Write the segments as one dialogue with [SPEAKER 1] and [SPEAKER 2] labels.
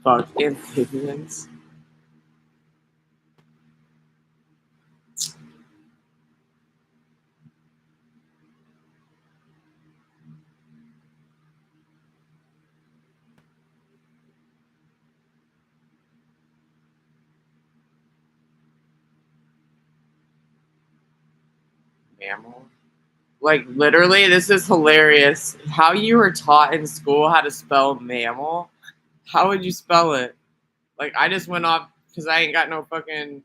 [SPEAKER 1] Fuck amphibians. Mammal. Like literally, this is hilarious. How you were taught in school how to spell mammal? How would you spell it? Like I just went off because I ain't got no fucking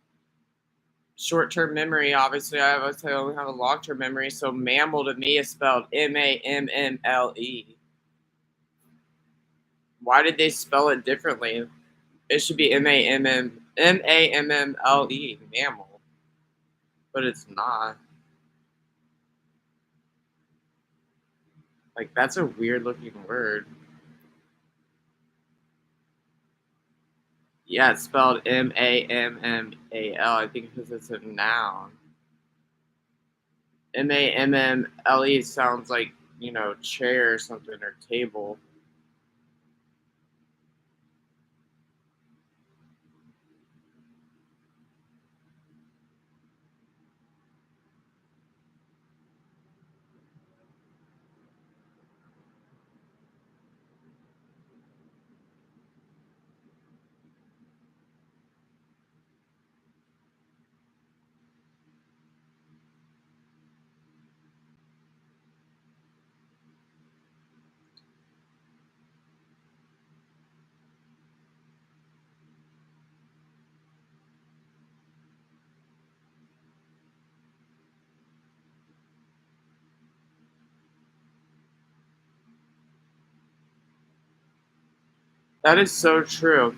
[SPEAKER 1] short-term memory. Obviously, I only have a long-term memory. So mammal to me is spelled Mammle. Why did they spell it differently? It should be Mammle, mammal, but it's not. Like that's a weird-looking word. Yeah, it's spelled Mammal. I think because it's a noun. Mammle sounds like, chair or something or table. That is so true.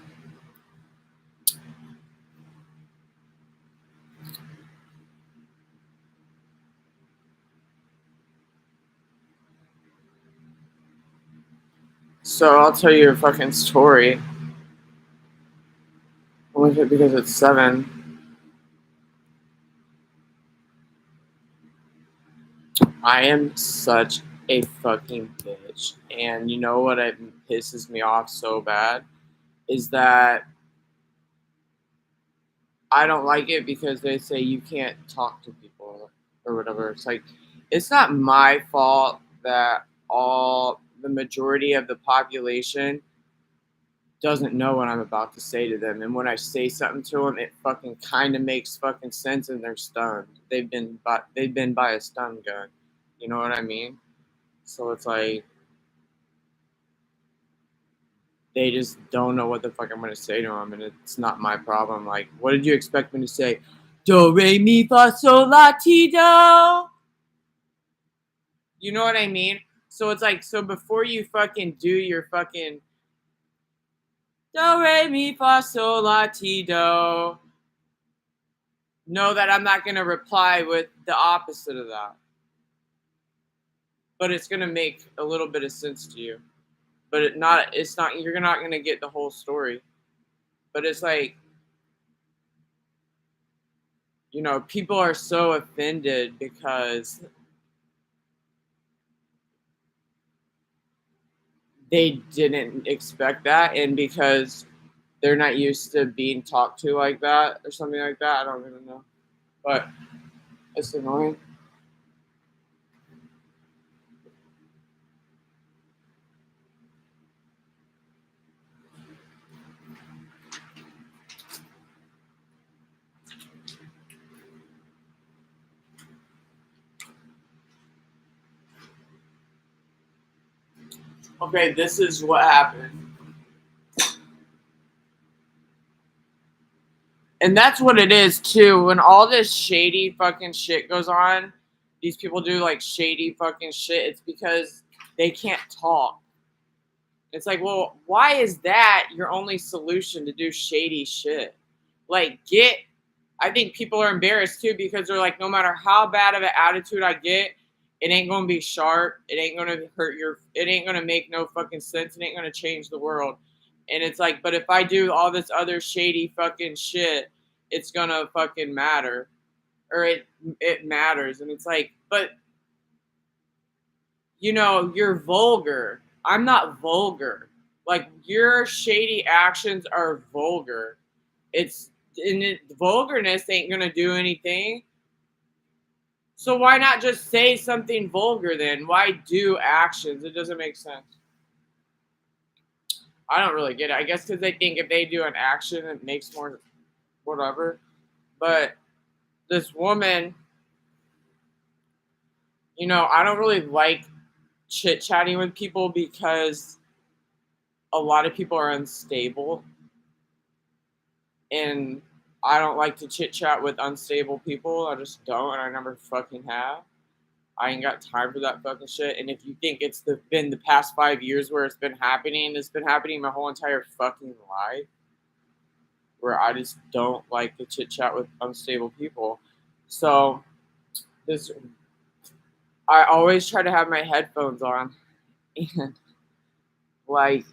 [SPEAKER 1] So I'll tell you a fucking story. Only because it's 7. I am such a fucking bitch. And you know what pisses me off so bad? Is that I don't like it because they say you can't talk to people or whatever. It's like, it's not my fault that the majority of the population doesn't know what I'm about to say to them. And when I say something to them, it fucking kind of makes fucking sense and they're stunned. They've been by a stun gun. You know what I mean? So it's like, they just don't know what the fuck I'm gonna say to them, and it's not my problem. Like, what did you expect me to say? Do re mi fa sol la ti do. You know what I mean? So it's like, so before you fucking do your fucking do re mi fa sol la ti do, know that I'm not gonna reply with the opposite of that, but it's gonna make a little bit of sense to you. But it's not. You're not gonna get the whole story. But it's like, people are so offended because they didn't expect that, and because they're not used to being talked to like that or something like that. I don't really know, but it's annoying. Okay, this is what happened. And that's what it is too. When all this shady fucking shit goes on, these people do like shady fucking shit. It's because they can't talk. It's like, well, why is that your only solution to do shady shit? Like, I think people are embarrassed too because they're like, no matter how bad of an attitude I get, it ain't gonna be sharp. It ain't gonna it ain't gonna make no fucking sense. It ain't gonna change the world. And it's like, but if I do all this other shady fucking shit, it's gonna fucking matter. Or it matters. And it's like, but you're vulgar. I'm not vulgar. Like, your shady actions are vulgar. Vulgarness ain't gonna do anything. So why not just say something vulgar then? Why do actions? It doesn't make sense. I don't really get it. I guess because they think if they do an action, it makes more whatever. But this woman, I don't really like chit chatting with people because a lot of people are unstable, and I don't like to chit chat with unstable people. I just don't, and I never fucking have. I ain't got time for that fucking shit. And if you think been the past 5 years where it's been happening my whole entire fucking life. Where I just don't like to chit chat with unstable people. So this, I always try to have my headphones on, and like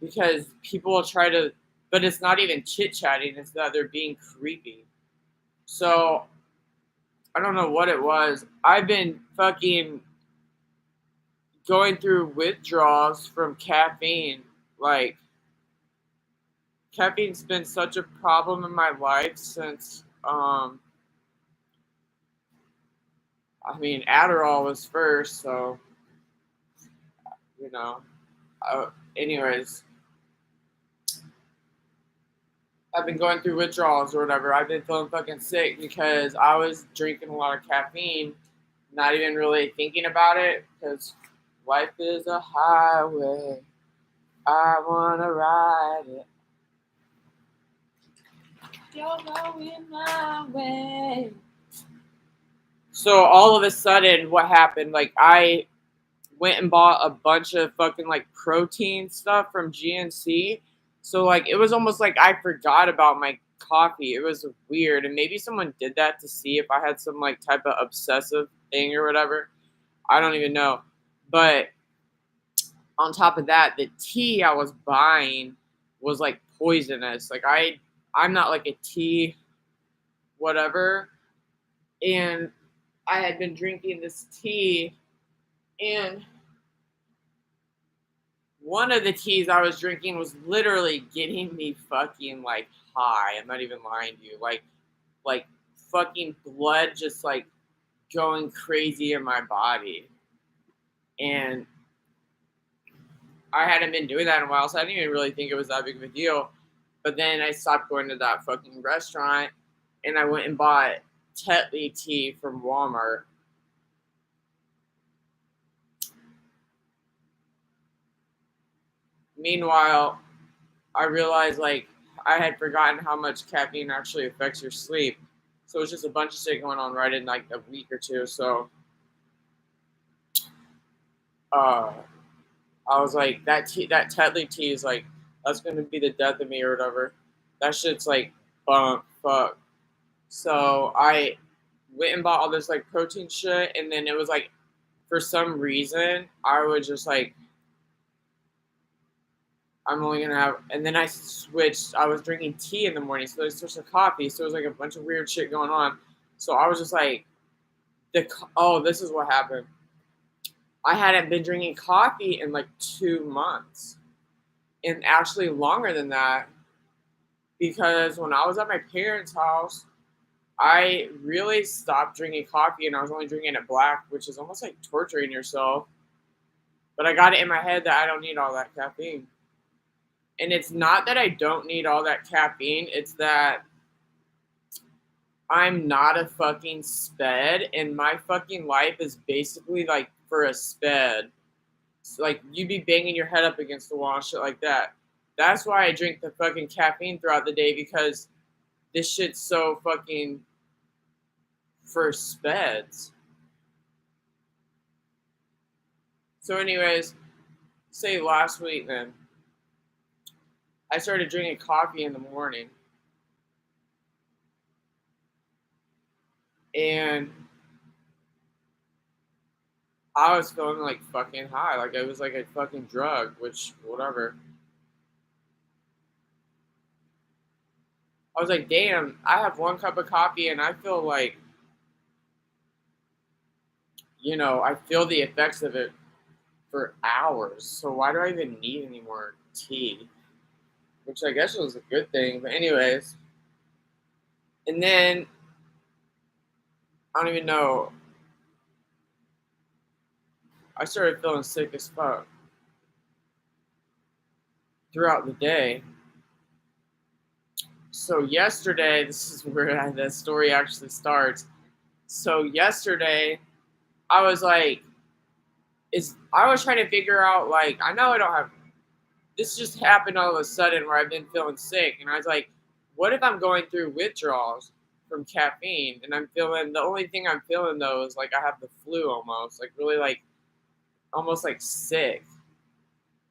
[SPEAKER 1] because people will try to, but it's not even chit chatting. It's that they're being creepy. So I don't know what it was. I've been fucking going through withdrawals from caffeine. Like, caffeine's been such a problem in my life since I mean, Adderall was first, so you know. Anyways, I've been going through withdrawals or whatever. I've been feeling fucking sick because I was drinking a lot of caffeine, not even really thinking about it because life is a highway. I wanna ride it. You're going my way. So all of a sudden, what happened? Like, I went and bought a bunch of fucking like protein stuff from GNC. So like it was almost like I forgot about my coffee. It was weird. And maybe someone did that to see if I had some like type of obsessive thing or whatever. I don't even know. But on top of that, the tea I was buying was like poisonous. Like I'm not like a tea whatever. And I had been drinking this tea, and one of the teas I was drinking was literally getting me fucking like high. I'm not even lying to you. Like fucking blood just like going crazy in my body. And I hadn't been doing that in a while, so I didn't even really think it was that big of a deal. But then I stopped going to that fucking restaurant, and I went and bought Tetley tea from Walmart. Meanwhile, I realized like I had forgotten how much caffeine actually affects your sleep. So it was just a bunch of shit going on right in like a week or two. So uh, I was like, that Tetley tea is like, that's gonna be the death of me or whatever. That shit's like, fuck. So I went and bought all this like protein shit, and then it was like, for some reason, I was just like, I'm only gonna have, and then I switched. I was drinking tea in the morning, so I switched to coffee. So it was like a bunch of weird shit going on. So I was just like, oh, this is what happened. I hadn't been drinking coffee in like 2 months, and actually longer than that, because when I was at my parents' house, I really stopped drinking coffee, and I was only drinking it black, which is almost like torturing yourself. But I got it in my head that I don't need all that caffeine. And it's not that I don't need all that caffeine, it's that I'm not a fucking sped, and my fucking life is basically like for a sped. So like you be banging your head up against the wall and shit like that. That's why I drink the fucking caffeine throughout the day, because this shit's so fucking for speds. So, anyways, say last week then, I started drinking coffee in the morning, and I was feeling like fucking high, like it was like a fucking drug, which whatever. I was like, damn, I have one cup of coffee and I feel like, I feel the effects of it for hours. So why do I even need any more tea? Which I guess was a good thing. But anyways, and then I don't even know. I started feeling sick as fuck throughout the day. So yesterday, this is where the story actually starts. So yesterday, I was like, I was trying to figure out like I know I don't have this just happened all of a sudden where I've been feeling sick, and I was like, what if I'm going through withdrawals from caffeine, and I'm feeling the only thing I'm feeling though is like I have the flu almost, like really like almost like sick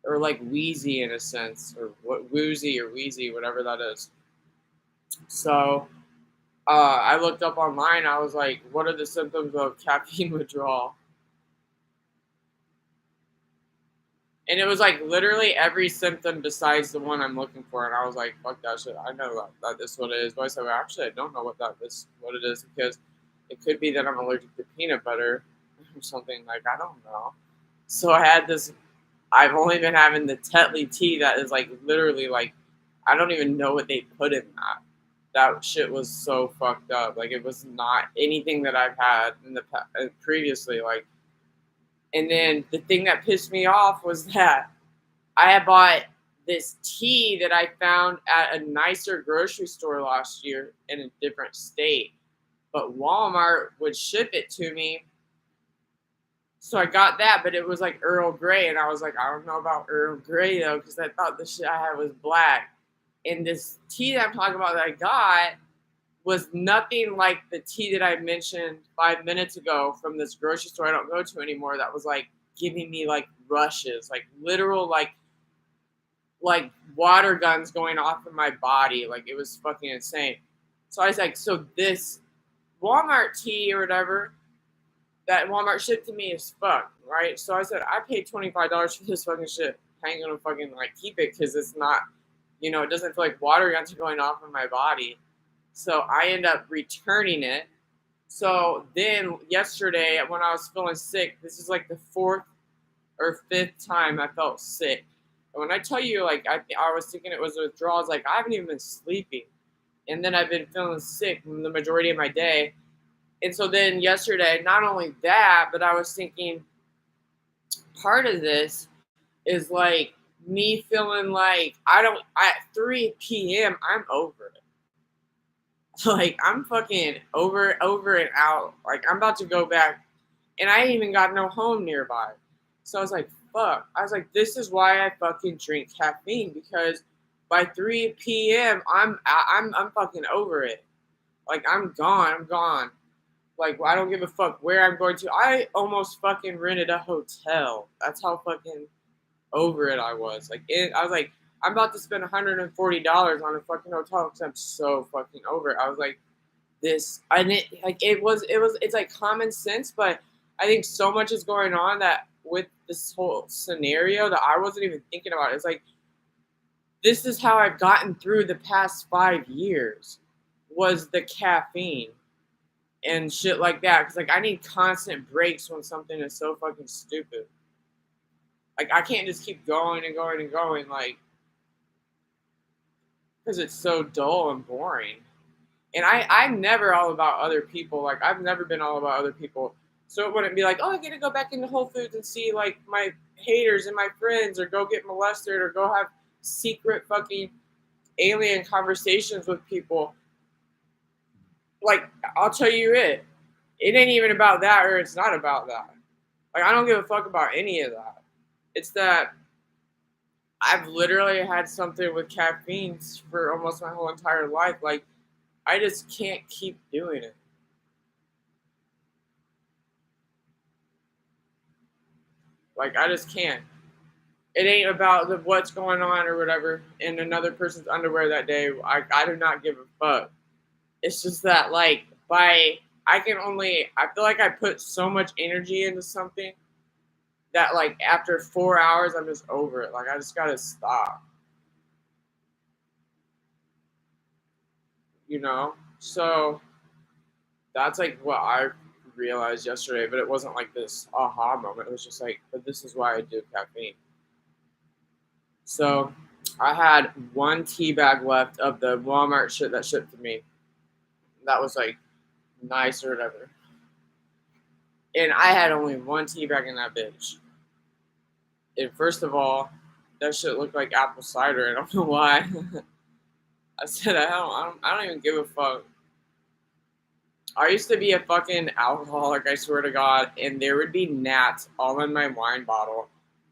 [SPEAKER 1] or like wheezy in a sense, or what woozy or wheezy, whatever that is. So I looked up online. I was like, what are the symptoms of caffeine withdrawal? And it was like literally every symptom besides the one I'm looking for. And I was like, fuck that shit. I know that this is what it is. But I said, well, actually, I don't know what it is, because it could be that I'm allergic to peanut butter or something. Like, I don't know. So I had this, I've only been having the Tetley tea that is like literally like, I don't even know what they put in that. That shit was so fucked up. Like, it was not anything that I've had in the previously. Like, and then the thing that pissed me off was that I had bought this tea that I found at a nicer grocery store last year in a different state, but Walmart would ship it to me. So I got that, but it was like Earl Grey, and I was like, I don't know about Earl Grey though, because I thought the shit I had was black. And this tea that I'm talking about that I got was nothing like the tea that I mentioned 5 minutes ago from this grocery store I don't go to anymore. That was like giving me like rushes, like literal like water guns going off in my body. Like, it was fucking insane. So I was like, so this Walmart tea or whatever that Walmart shipped to me is fucked, right? So I said, I paid $25 for this fucking shit. I ain't gonna fucking like keep it because it's not, it doesn't feel like water guns are going off in my body. So I end up returning it. So then yesterday when I was feeling sick, this is like the fourth or fifth time I felt sick. And when I tell you, like, I was thinking it was withdrawals, like, I haven't even been sleeping. And then I've been feeling sick the majority of my day. And so then yesterday, not only that, but I was thinking part of this is like me feeling like at 3 p.m., I'm over it. Like, I'm fucking over and out. Like, I'm about to go back, and I ain't even got no home nearby. So I was like, fuck. I was like, this is why I fucking drink caffeine, because by 3 p.m. I'm fucking over it. Like, I'm gone. I'm gone. Like, I don't give a fuck where I'm going to. I almost fucking rented a hotel. That's how fucking over it I was. I was like, I'm about to spend $140 on a fucking hotel because I'm so fucking over it. I was like, it's like common sense, but I think so much is going on that with this whole scenario that I wasn't even thinking about. It's like, this is how I've gotten through the past 5 years, was the caffeine and shit like that. Because like I need constant breaks when something is so fucking stupid. Like, I can't just keep going and going and going, like, because it's so dull and boring. And I'm never all about other people. Like, I've never been all about other people. So it wouldn't be like, oh, I gotta go back into Whole Foods and see like my haters and my friends, or go get molested, or go have secret fucking alien conversations with people. Like, I'll tell you it ain't even about that, or it's not about that. Like, I don't give a fuck about any of that. It's that I've literally had something with caffeine for almost my whole entire life. Like, I just can't keep doing it. Like, I just can't. It ain't about what's going on or whatever in another person's underwear that day. I do not give a fuck. It's just that, like, I feel like I put so much energy into something that, like, after 4 hours, I'm just over it. Like, I just gotta stop. So that's like what I've realized yesterday, but it wasn't like this aha moment. It was just like, but this is why I do caffeine. So I had one tea bag left of the Walmart shit that shipped to me. That was like nice or whatever. And I had only one tea bag in that bitch. And first of all, that shit looked like apple cider. I don't know why. I said I don't even give a fuck. I used to be a fucking alcoholic, I swear to God, and there would be gnats all in my wine bottle.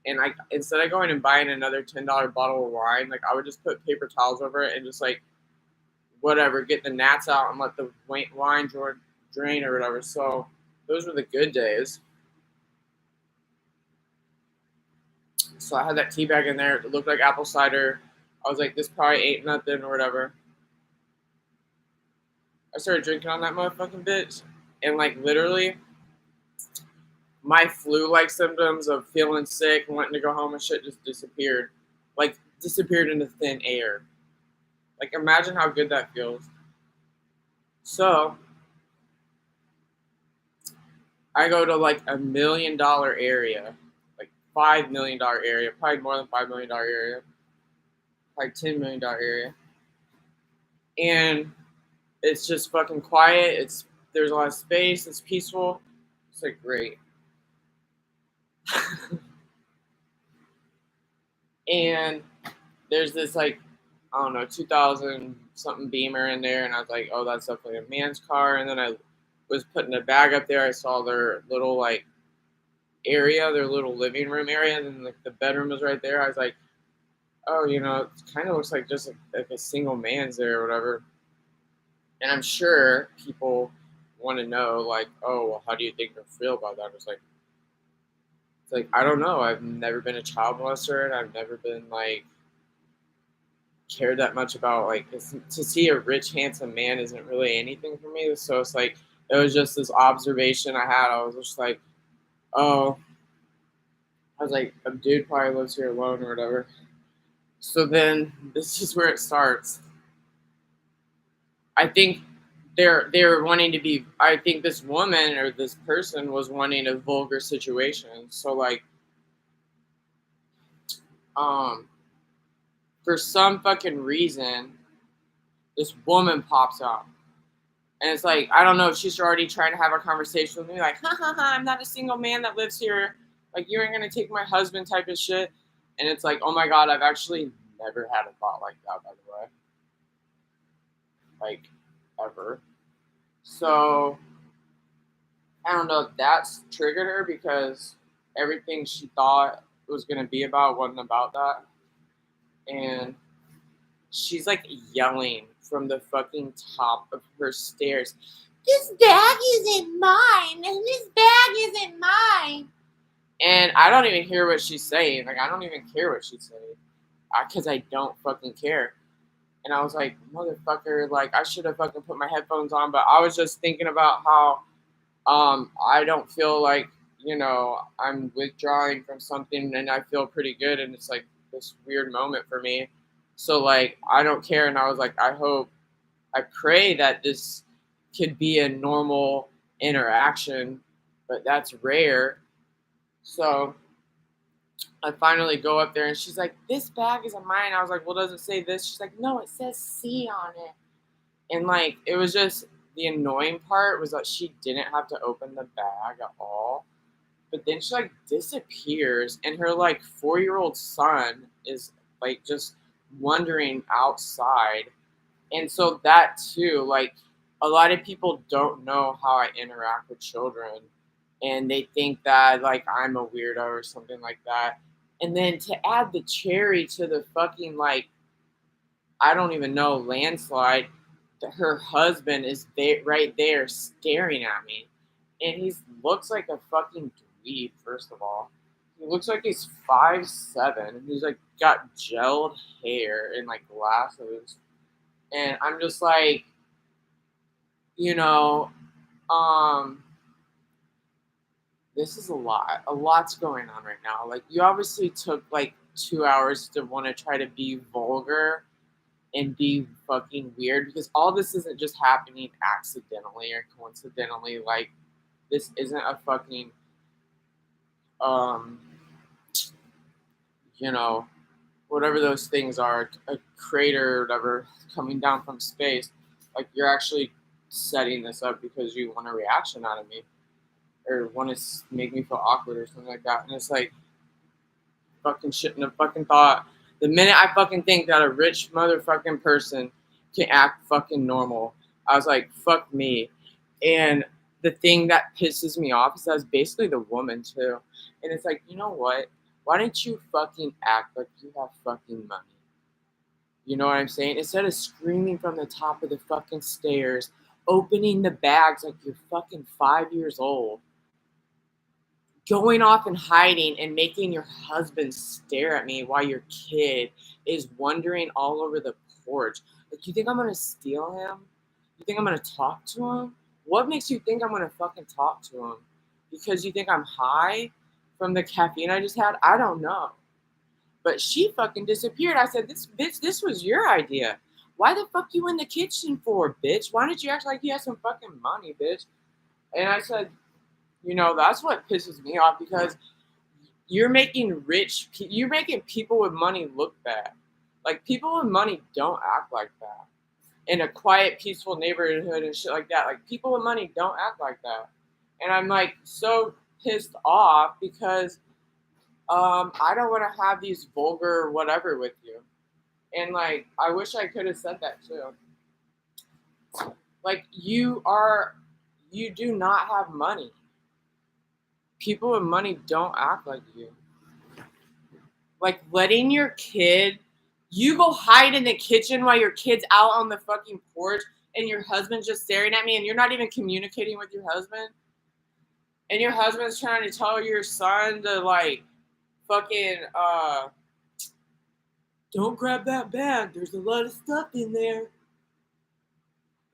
[SPEAKER 1] And I instead of going and buying another $10 bottle of wine, like I would just put paper towels over it and just like whatever, get the gnats out and let the wine drain or whatever. So those were the good days. So I had that tea bag in there. It looked like apple cider. I was like, this probably ain't nothing or whatever. I started drinking on that motherfucking bitch. And like literally, my flu-like symptoms of feeling sick, wanting to go home and shit just disappeared. Like disappeared into thin air. Like imagine how good that feels. So I go to like $1 million area, like $5 million area, probably more than $5 million area, probably $10 million area, and it's just fucking quiet. There's a lot of space. It's peaceful. It's like great. And there's this like I don't know 2000 something Beamer in there, and I was like, oh, that's definitely a man's car. And then I was putting a bag up there. I saw their little like area, their little living room area, and then like the bedroom was right there. I was like, oh, it kind of looks like just like a single man's there or whatever. And I'm sure people want to know, like, oh, well, how do you think I feel about that? It's like I don't know. I've never been a child molester, and I've never been like cared that much about like to see a rich, handsome man isn't really anything for me. So it's like it was just this observation I had. I was just like, oh, I was like, a dude probably lives here alone or whatever. So then this is where it starts. I think they're wanting to be. I think this woman or this person was wanting a vulgar situation. So like, um, for some fucking reason, this woman pops out, and it's like I don't know if she's already trying to have a conversation with me, like, ha ha ha, I'm not a single man that lives here. Like you ain't gonna take my husband type of shit. And it's like, oh my god, I've actually never had a thought like that, by the way, like ever. So I don't know if that's triggered her because everything she thought it was gonna be about wasn't about that. And she's like yelling from the fucking top of her stairs. This bag isn't mine, and this bag isn't mine. And I don't even hear what she's saying. Like I don't even care what she's saying, because I don't fucking care. And I was like, motherfucker, like I should have fucking put my headphones on, but I was just thinking about how I don't feel like, I'm withdrawing from something and I feel pretty good. And it's like this weird moment for me. So, like, I don't care. And I was like, I pray that this could be a normal interaction, but that's rare. So, I finally go up there and she's like, this bag isn't mine. I was like, well, does it say this? She's like, no, it says C on it. And like, it was just the annoying part was that she didn't have to open the bag at all. But then she like disappears, and her like 4-year-old son is like just wandering outside. And so that too, like a lot of people don't know how I interact with children, and they think that like I'm a weirdo or something like that. And then to add the cherry to the fucking like I don't even know landslide, her husband is there, right there, staring at me, and he looks like a fucking dweeb. First of all, he looks like he's 5'7", and he's like got gelled hair and like glasses, and I'm just like, you know, um, this is a lot. A lot's going on right now. Like you obviously took like 2 hours to want to try to be vulgar and be fucking weird because all this isn't just happening accidentally or coincidentally. Like this isn't a fucking, you know, whatever those things are, a crater or whatever coming down from space. Like, you're actually setting this up because you want a reaction out of me or want to make me feel awkward or something like that. And it's like, fucking shouldn't have fucking thought. The minute I fucking think that a rich motherfucking person can act fucking normal, I was like, fuck me. And the thing that pisses me off is that's basically the woman too. And it's like, you know what? Why don't you fucking act like you have fucking money? You know what I'm saying? Instead of screaming from the top of the fucking stairs, opening the bags like you're fucking 5 years old, going off and hiding and making your husband stare at me while your kid is wandering all over the porch. Like, you think I'm gonna steal him? You think I'm gonna talk to him? What makes you think I'm gonna fucking talk to him? Because you think I'm high from the caffeine I just had? I don't know. But she fucking disappeared. I said, this bitch, this was your idea. Why the fuck you in the kitchen for, bitch? Why didn't you act like you had some fucking money, bitch? And I said, you know, that's what pisses me off because you're making people with money look bad. Like, people with money don't act like that. In a quiet, peaceful neighborhood and shit like that. Like, people with money don't act like that. And I'm like so pissed off because I don't want to have these vulgar whatever with you. And like, I wish I could have said that too. Like, you do not have money. People with money don't act like you. Like, letting your kid, you go hide in the kitchen while your kid's out on the fucking porch and your husband's just staring at me and you're not even communicating with your husband. And your husband's trying to tell your son to like fucking don't grab that bag. There's a lot of stuff in there.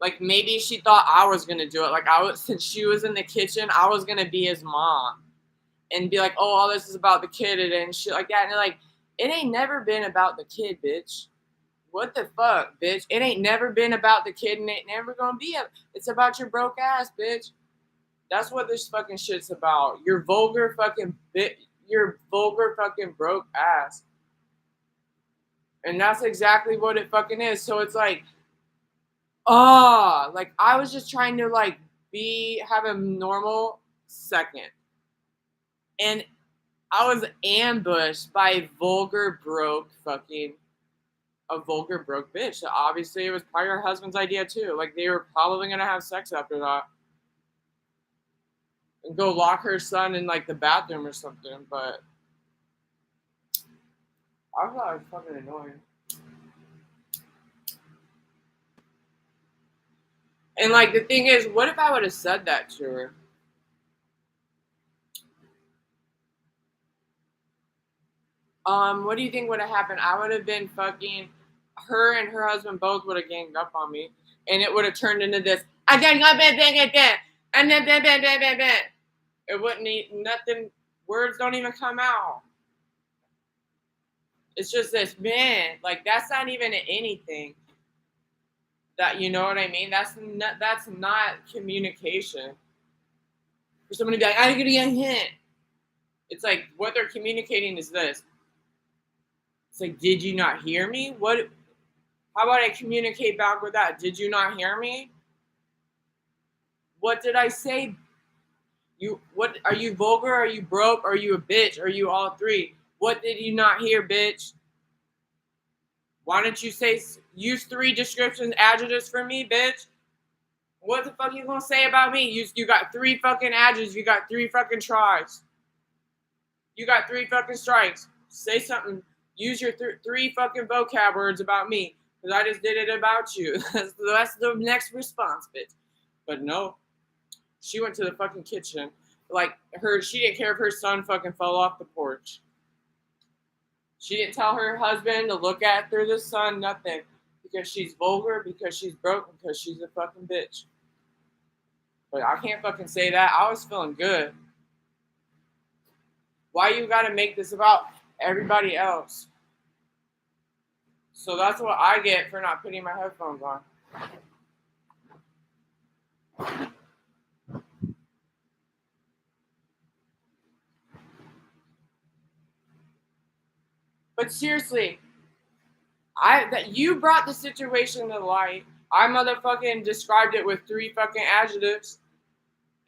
[SPEAKER 1] Like, maybe she thought I was gonna do it. Like, since she was in the kitchen, I was gonna be his mom and be like, oh, all this is about the kid and shit like that. And like, it ain't never been about the kid, bitch. What the fuck, bitch? It ain't never been about the kid and it ain't never gonna be. It's about your broke ass, bitch. That's what this fucking shit's about. Your vulgar fucking broke ass. And that's exactly what it fucking is. So it's like, like, I was just trying to like have a normal second. And I was ambushed by a vulgar broke bitch. So obviously it was probably her husband's idea too. Like, they were probably gonna have sex after that. And go lock her son in like the bathroom or something, but I thought it was fucking annoying. And like, the thing is, what if I would have said that to her? What do you think would have happened? I would have been fucking, her and her husband both would have ganged up on me, and it would have turned into this. It wouldn't need nothing. Words don't even come out. It's just this, man. Like, that's not even anything. That, you know what I mean? That's not communication. For somebody to be like, I give you a hint. It's like, what they're communicating is this. It's like, did you not hear me? What? How about I communicate back with that? Did you not hear me? What did I say? What are you, vulgar? Are you broke? Are you a bitch? Are you all three? What did you not hear, bitch? Why don't you use 3 descriptions, adjectives for me, bitch? What the fuck you gonna say about me? You got 3 fucking adjectives. You got 3 fucking tries. You got 3 fucking strikes. Say something. Use your 3 fucking vocab words about me, because I just did it about you. That's the next response, bitch. But no, she went to the fucking kitchen. Like, she didn't care if her son fucking fell off the porch. She didn't tell her husband to look at through the sun, nothing. Because she's vulgar, because she's broke, because she's a fucking bitch. But I can't fucking say that. I was feeling good. Why you gotta make this about everybody else? So that's what I get for not putting my headphones on. But seriously, that you brought the situation to light. I motherfucking described it with 3 fucking adjectives.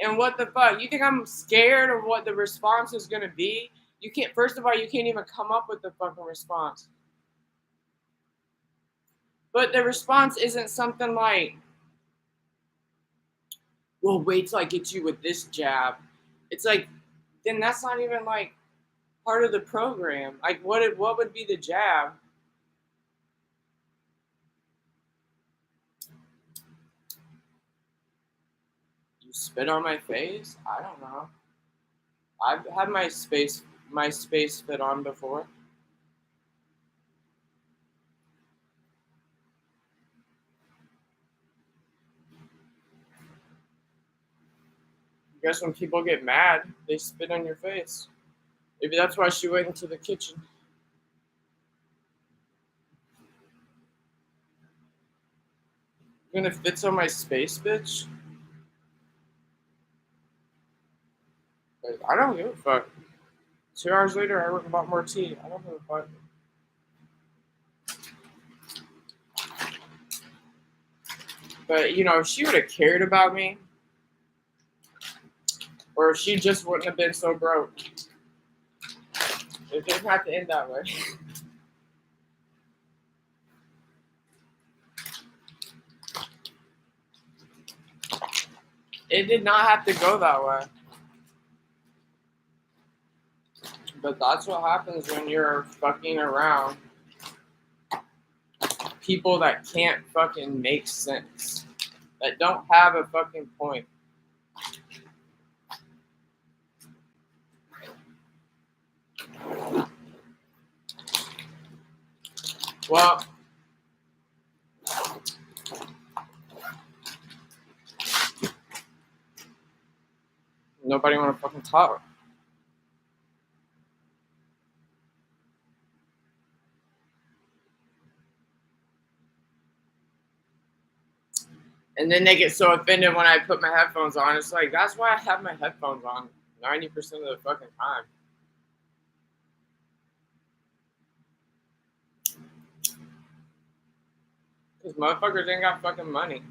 [SPEAKER 1] And what the fuck? You think I'm scared of what the response is gonna be? You can't. First of all, you can't even come up with the fucking response. But the response isn't something like, "Well, wait till I get you with this jab." It's like, then that's not even like part of the program. Like, what would be the jab? You spit on my face? I don't know. I've had my space spit on before. I guess when people get mad, they spit on your face. Maybe that's why she went into the kitchen. You gonna fit on my space, bitch? Like, I don't give a fuck. 2 hours later, I went and bought more tea. I don't give a fuck. But, you know, if she would have cared about me, or if she just wouldn't have been so broke, it didn't have to end that way. It did not have to go that way. But that's what happens when you're fucking around people that can't fucking make sense, that don't have a fucking point. Well, nobody want to fucking talk. And then they get so offended when I put my headphones on. It's like, that's why I have my headphones on 90% of the fucking time. Because motherfuckers ain't got fucking money.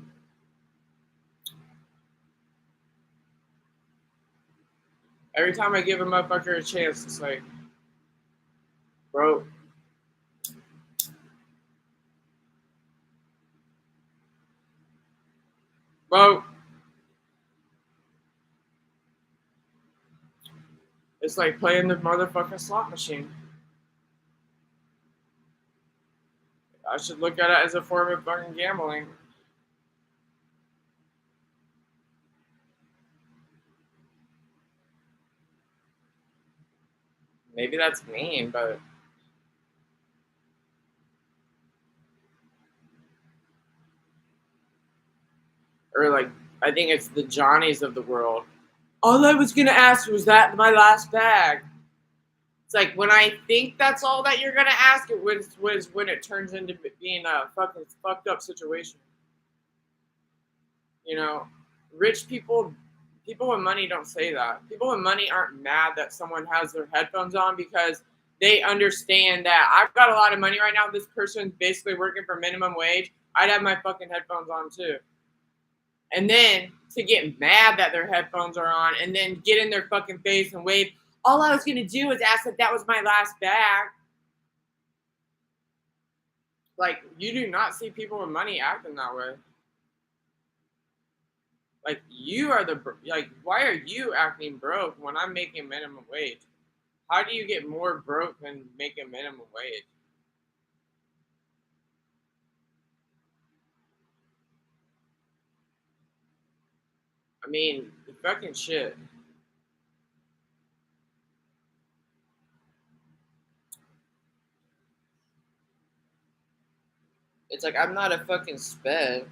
[SPEAKER 1] Every time I give a motherfucker a chance, it's like, bro. Bro. It's like playing the motherfucking slot machine. I should look at it as a form of fucking gambling. Maybe that's mean, but or like, I think it's the Johnnies of the world. All I was gonna ask was that my last bag. It's like when I think that's all that you're gonna ask, it was when it turns into being a fucking fucked up situation. You know, rich people, people with money don't say that. People with money aren't mad that someone has their headphones on because they understand that I've got a lot of money right now. This person's basically working for minimum wage. I'd have my fucking headphones on too. And then to get mad that their headphones are on and then get in their fucking face and wave. All I was gonna do was ask if that was my last bag. Like, you do not see people with money acting that way. Like, you are why are you acting broke when I'm making minimum wage? How do you get more broke than making minimum wage? I mean, the fucking shit. It's like, I'm not a fucking sped.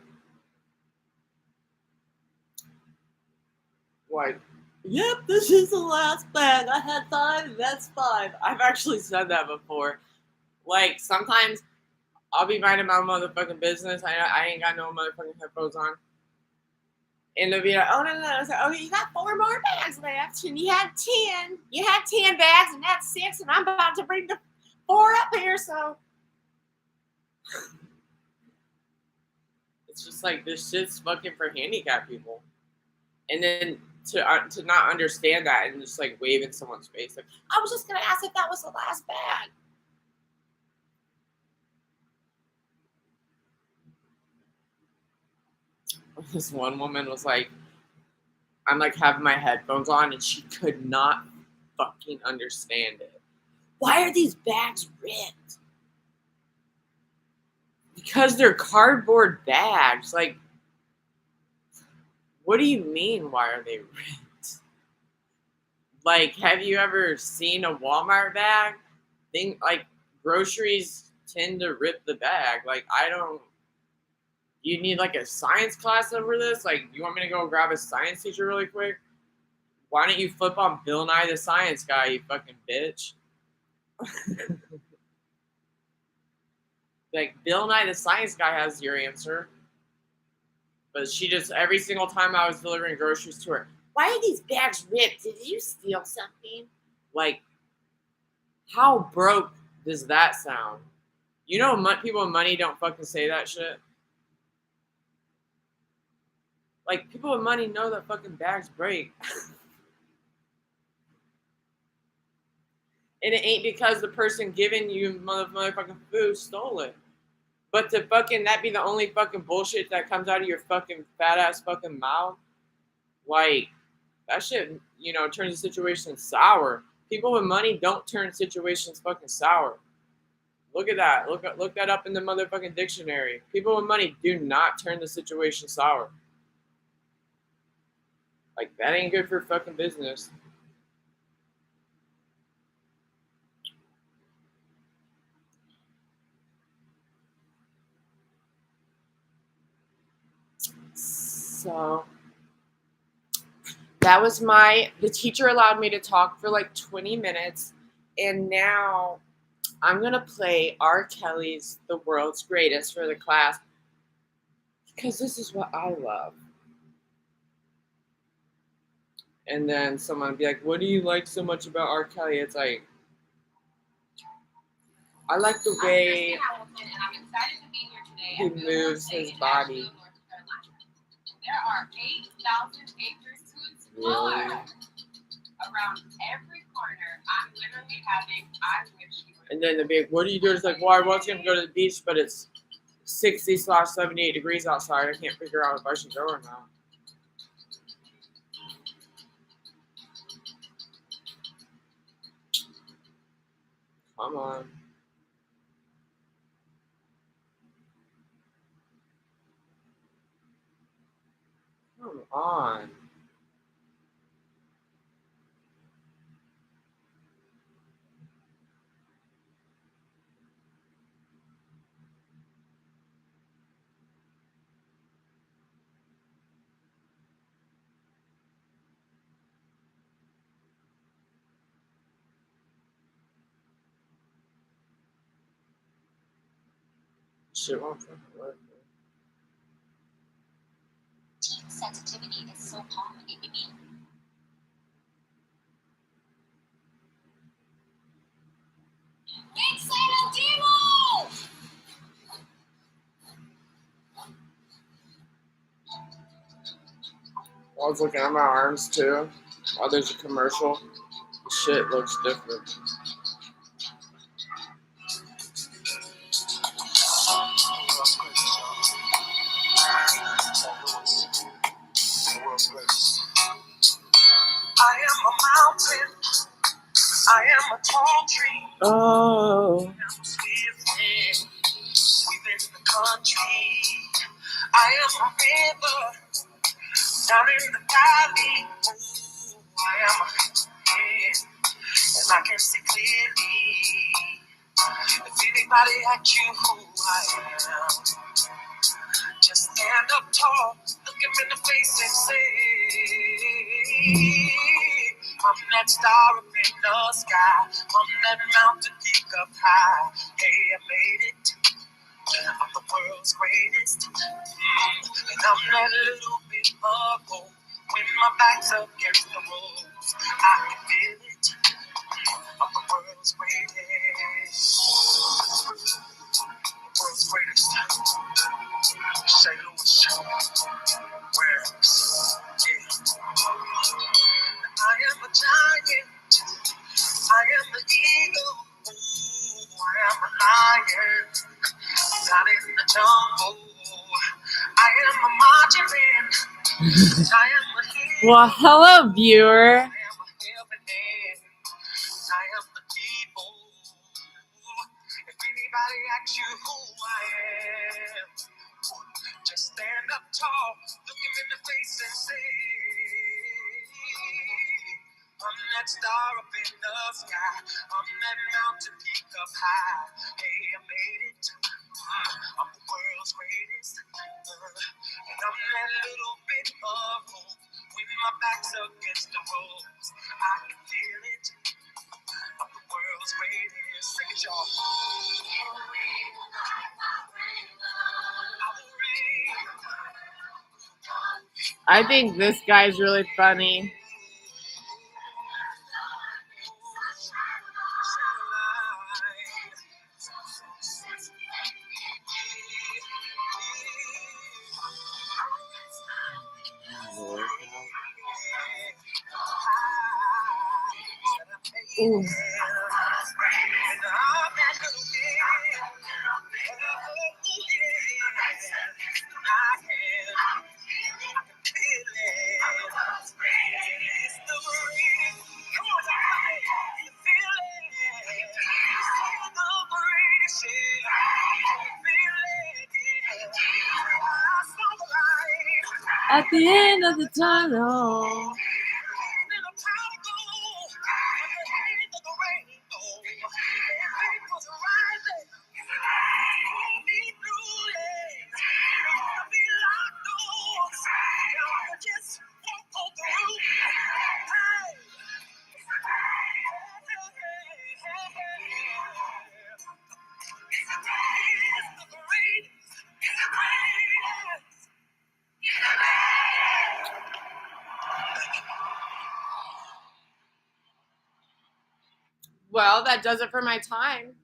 [SPEAKER 1] Like, yep, this is the last bag. I had 5, that's 5. I've actually said that before. Like, sometimes I'll be minding my motherfucking business. I ain't got no motherfucking headphones on. And they'll be like, oh, no. I was like, oh, you got 4 more bags left. And you had 10. You had 10 bags, and that's 6. And I'm about to bring the 4 up here, so. It's just like this shit's fucking for handicapped people. And then to not understand that and just like wave in someone's face, like, I was just gonna ask if that was the last bag. This one woman was like, I'm like having my headphones on and she could not fucking understand it. Why are these bags ripped? Because they're cardboard bags. Like, what do you mean, why are they ripped? Like, have you ever seen a Walmart bag? Like, groceries tend to rip the bag. Like, you need like a science class over this? Like, you want me to go grab a science teacher really quick? Why don't you flip on Bill Nye the Science Guy, you fucking bitch? Like, Bill Nye the Science Guy has your answer. But she just, every single time I was delivering groceries to her, why are these bags ripped? Did you steal something? Like, how broke does that sound? You know, people with money don't fucking say that shit. Like, people with money know that fucking bags break. And it ain't because the person giving you motherfucking food stole it. But to fucking that be the only fucking bullshit that comes out of your fucking fat ass fucking mouth, like, that shit, turns the situation sour. People with money don't turn situations fucking sour. Look at that. Look that up in the motherfucking dictionary. People with money do not turn the situation sour. Like, that ain't good for fucking business. So that was the teacher allowed me to talk for like 20 minutes. And now I'm going to play R. Kelly's The World's Greatest for the class. Because this is what I love. And then someone would be like, what do you like so much about R. Kelly? It's like, I like the way he moves his body.
[SPEAKER 2] There are 8,000 acres to explore. Around every corner, I'm literally having, I wish you were.
[SPEAKER 1] And then the big, what do you do? It's like, well, I was going to go to the beach, but it's 60/78 degrees outside. I can't figure out if I should go or not. Come on. Come on. Shit won't fucking work.
[SPEAKER 2] Sensitivity is so common.
[SPEAKER 1] I was looking at my arms too. While there's a commercial, the shit looks different.
[SPEAKER 2] I am a mountain. I am a tall tree.
[SPEAKER 1] Oh.
[SPEAKER 2] Within the country. I am a river down in the valley. Ooh, I am a head, and I can see clearly. If anybody asks you who I am, just stand up tall, look him in the face and say, I'm that star up in the sky, I'm that mountain peak up high. Hey, I made it, I'm the world's greatest, and I'm that little bit of hope. When my back's up against the ropes, I can feel it, I'm the world's greatest. lion down in the jungle. I am a marching band. I am a hero.
[SPEAKER 1] Well, hello, viewer.
[SPEAKER 2] I am a helping hand. I am the people. If anybody asks you who I am, just stand up tall, look him in the face and say, I'm that star up in the sky. I'm that mountain peak up high. Hey, I made it. I'm the world's greatest. And I'm that little bit of hope. When my back's against the ropes, I can feel it. I'm the world's greatest. Sing it, y'all. I will reign.
[SPEAKER 1] I think this guy's really funny. Ooh. At the end of the tunnel. Well, that does it for my time.